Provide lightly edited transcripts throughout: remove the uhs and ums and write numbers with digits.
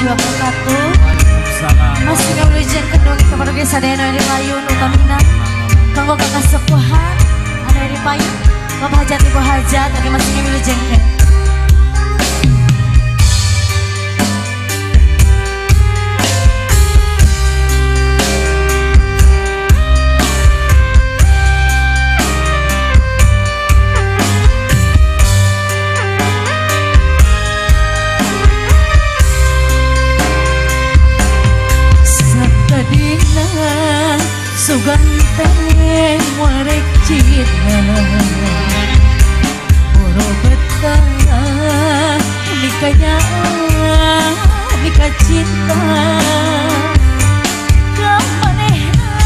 warahmatullahi wabarakatuh. Waalaikumsalam. Masih ngawilujeun kedua kepada sadayana di layun utamina. Kanggo kakak sepuhan anu di payung. Bapak hajat ibu hajat tadi masih ngawilujeun. Suganteng warek cina Oro betah nikahnya nikah cinta Kamanehna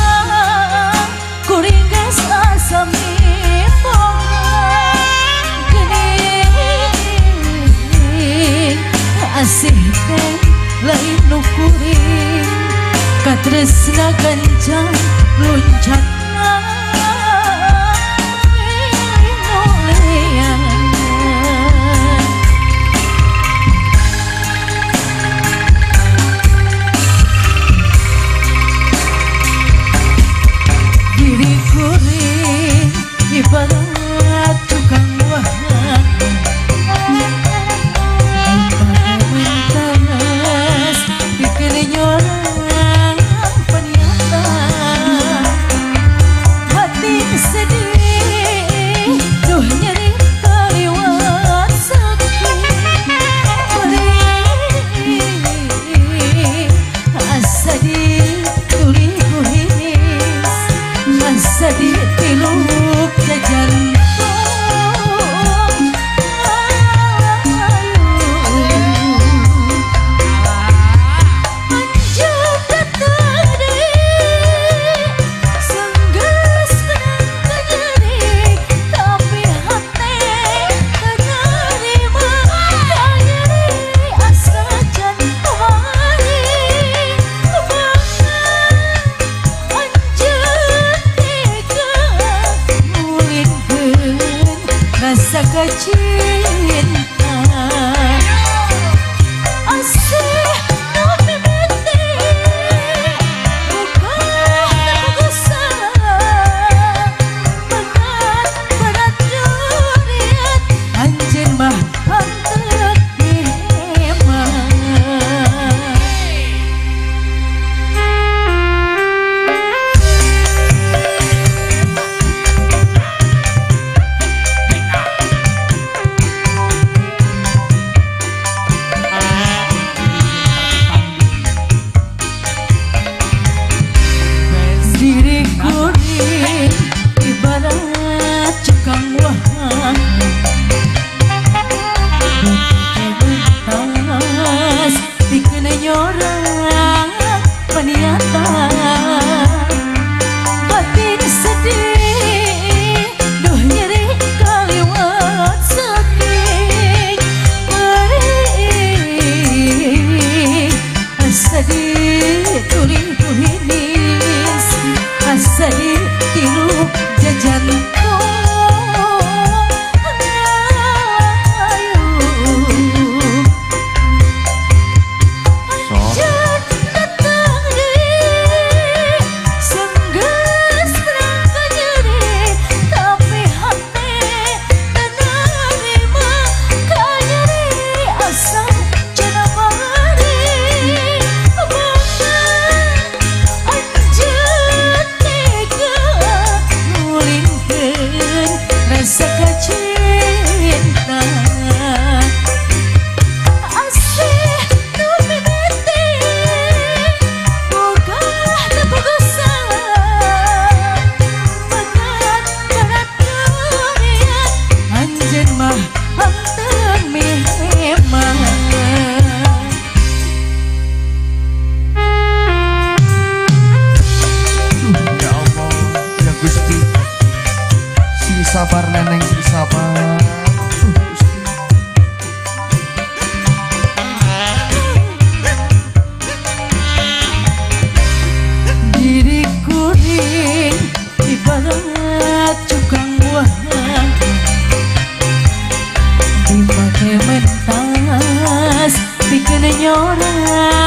kuringgas asam nimbongan Gening asih teh lain nu kuring Katresna kencang luncatna linolean diri kuring ibarat tukang wahana mentas bikin nyorang sedih, duh nyeri kaliwat sakit perih asa dituli kuhinis asa ditiluk jajan rasa kecinta asih nu mimiti bukan kegusan berat durian anjeun mah hanteu mimah diri kuring ibarat cekang wahana tas dikena nyorang peniatan batin sedih duh nyeri kaliwat sakit perih asa dituling kuhinis asa ditiluk jajan sabar neneng sing sabar diri kuring ibarat cukang wahana dipakai mentas bikin nyorang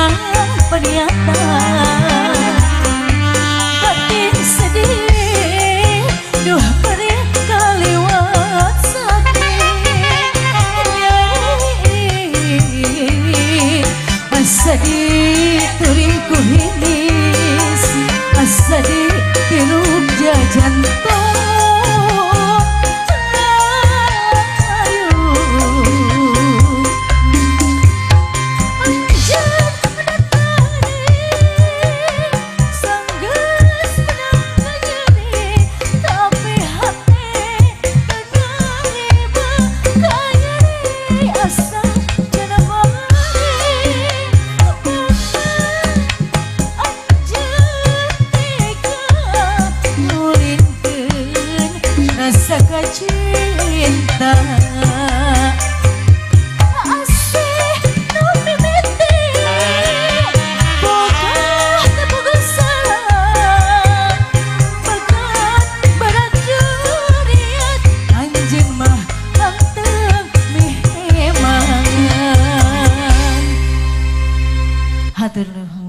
Hatur nuhun.